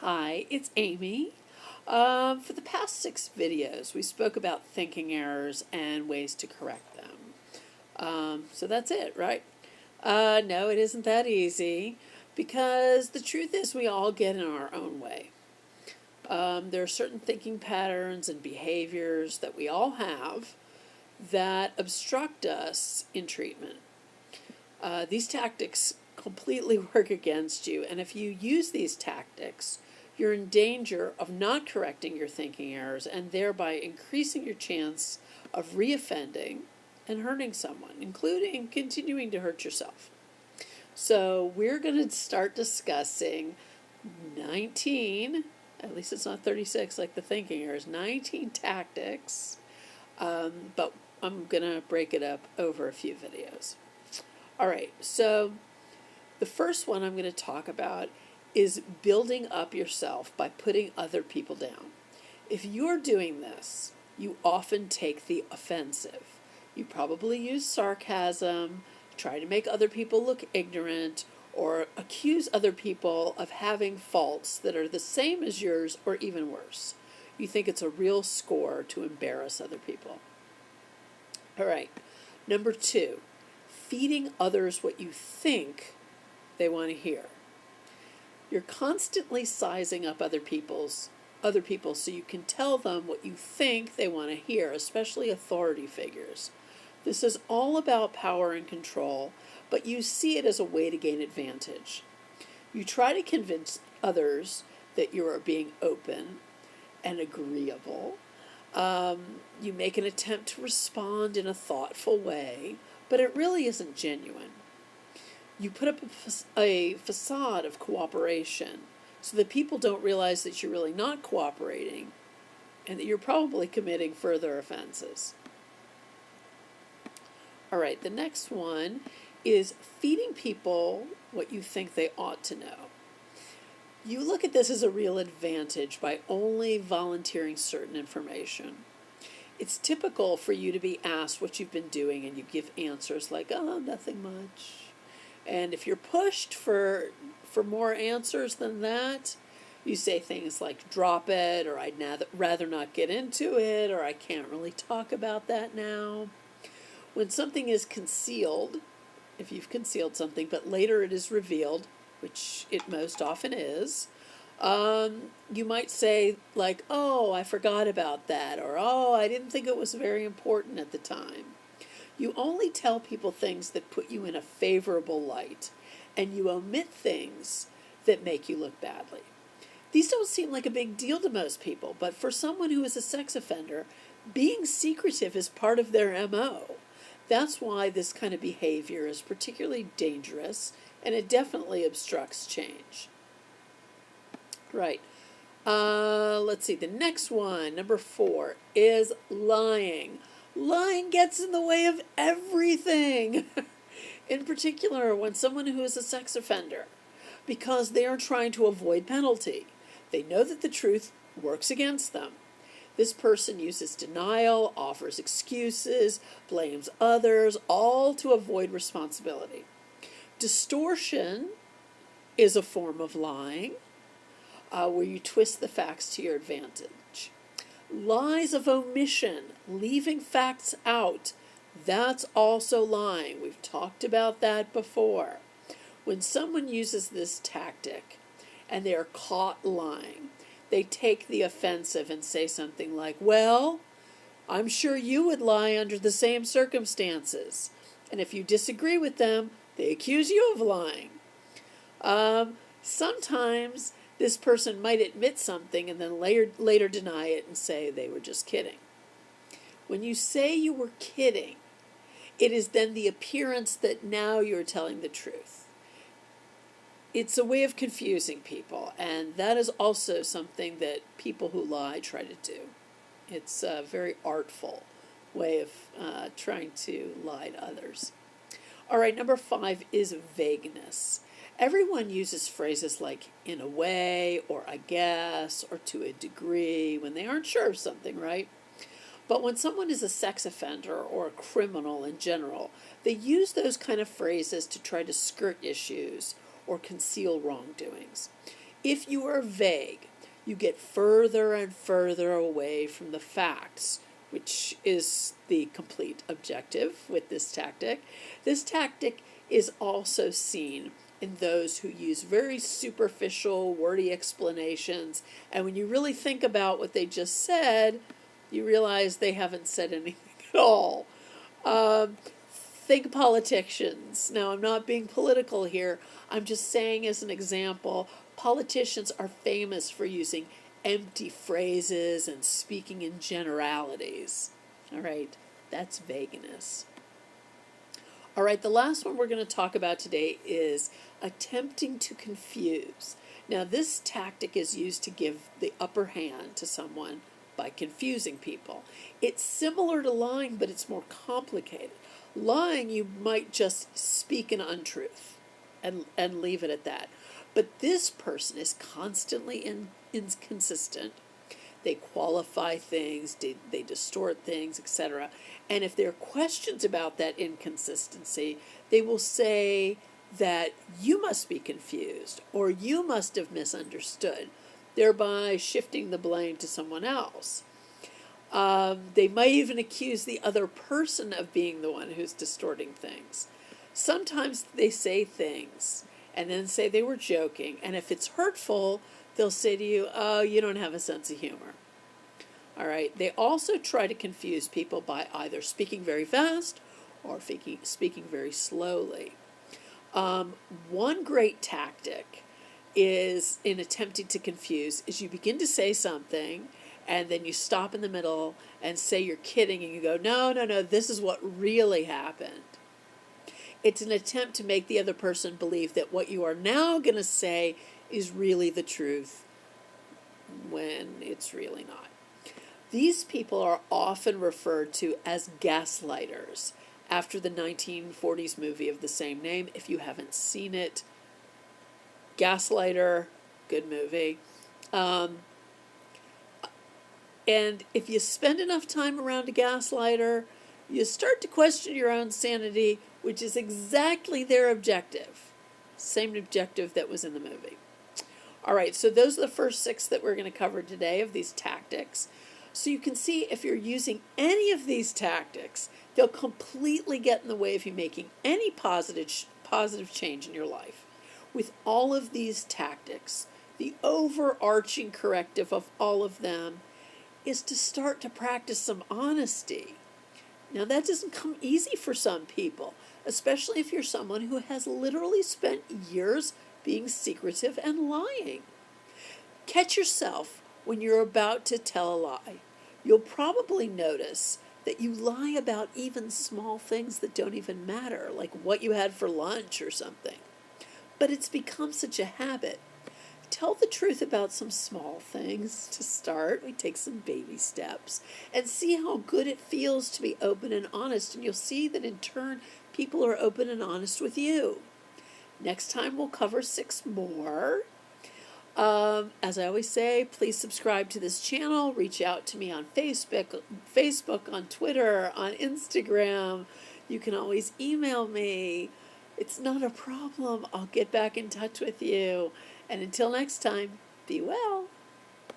Hi, it's Amy. For the past 6 videos, we spoke about thinking errors and ways to correct them. So that's it, right? No, it isn't that easy because the truth is we all get in our own way. There are certain thinking patterns and behaviors that we all have that obstruct us in treatment. These tactics completely work against you, and if you use these tactics, you're in danger of not correcting your thinking errors and thereby increasing your chance of reoffending and hurting someone, including continuing to hurt yourself. So we're going to start discussing 19, at least it's not 36 like the thinking errors, 19 tactics, but I'm going to break it up over a few videos. All right, so the first one I'm going to talk about is building up yourself by putting other people down. If you're doing this, you often take the offensive. You probably use sarcasm, try to make other people look ignorant, or accuse other people of having faults that are the same as yours or even worse. You think it's a real score to embarrass other people. All right, number 2, feeding others what you think they want to hear. You're constantly sizing up other people so you can tell them what you think they want to hear, especially authority figures. This is all about power and control, but you see it as a way to gain advantage. You try to convince others that you are being open and agreeable. You make an attempt to respond in a thoughtful way, but it really isn't genuine. You put up a facade of cooperation so that people don't realize that you're really not cooperating and that you're probably committing further offenses. All right, the next one is feeding people what you think they ought to know. You look at this as a real advantage by only volunteering certain information. It's typical for you to be asked what you've been doing and you give answers like, oh, nothing much. And if you're pushed for more answers than that, you say things like, drop it, or I'd rather not get into it, or I can't really talk about that now. When something is concealed, if you've concealed something, but later it is revealed, which it most often is, you might say like, oh, I forgot about that, or oh, I didn't think it was very important at the time. You only tell people things that put you in a favorable light, and you omit things that make you look badly. These don't seem like a big deal to most people, but for someone who is a sex offender, being secretive is part of their MO. That's why this kind of behavior is particularly dangerous, and it definitely obstructs change. Right. Let's see. The next one, number 4, is lying. Lying gets in the way of everything. In particular, when someone who is a sex offender, because they are trying to avoid penalty. They know that the truth works against them. This person uses denial, offers excuses, blames others, all to avoid responsibility. Distortion is a form of lying, where you twist the facts to your advantage. Lies of omission, leaving facts out, that's also lying. We've talked about that before. When someone uses this tactic and they are caught lying, they take the offensive and say something like, well, I'm sure you would lie under the same circumstances. And if you disagree with them, they accuse you of lying. Sometimes this person might admit something and then later deny it and say they were just kidding. When you say you were kidding, it is then the appearance that now you're telling the truth. It's a way of confusing people, and that is also something that people who lie try to do. It's a very artful way of trying to lie to others. All right, number 5 is vagueness. Everyone uses phrases like in a way, or I guess, or to a degree when they aren't sure of something, right? But when someone is a sex offender or a criminal in general, they use those kind of phrases to try to skirt issues or conceal wrongdoings. If you are vague, you get further and further away from the facts, which is the complete objective with this tactic. This tactic is also seen in those who use very superficial, wordy explanations, and when you really think about what they just said, you realize they haven't said anything at all. Think politicians. Now, I'm not being political here. I'm just saying as an example, politicians are famous for using empty phrases and speaking in generalities. All right, that's vagueness. All right, the last one we're going to talk about today is attempting to confuse. Now, this tactic is used to give the upper hand to someone by confusing people. It's similar to lying, but it's more complicated. Lying, you might just speak an untruth and leave it at that. But this person is constantly inconsistent. They qualify things, they distort things, etc. And if there are questions about that inconsistency, they will say that you must be confused or you must have misunderstood, thereby shifting the blame to someone else. They might even accuse the other person of being the one who's distorting things. Sometimes they say things and then say they were joking, and if it's hurtful, they'll say to you, oh, you don't have a sense of humor. All right. They also try to confuse people by either speaking very fast or speaking very slowly. One great tactic is in attempting to confuse is you begin to say something and then you stop in the middle and say you're kidding and you go, no, this is what really happened. It's an attempt to make the other person believe that what you are now going to say is really the truth when it's really not. These people are often referred to as gaslighters after the 1940s movie of the same name. If you haven't seen it, Gaslighter, good movie. And if you spend enough time around a gaslighter, you start to question your own sanity, which is exactly their objective. Same objective that was in the movie. All right, so those are the first 6 that we're going to cover today of these tactics. So you can see if you're using any of these tactics, they'll completely get in the way of you making any positive change in your life. With all of these tactics, the overarching corrective of all of them is to start to practice some honesty. Now, that doesn't come easy for some people, especially if you're someone who has literally spent years being secretive and lying. Catch yourself when you're about to tell a lie. You'll probably notice that you lie about even small things that don't even matter, like what you had for lunch or something. But it's become such a habit. Tell the truth about some small things to start. We take some baby steps and see how good it feels to be open and honest. And you'll see that in turn, people are open and honest with you. Next time, we'll cover 6 more. As I always say, please subscribe to this channel. Reach out to me on Facebook, on Twitter, on Instagram. You can always email me. It's not a problem. I'll get back in touch with you. And until next time, be well.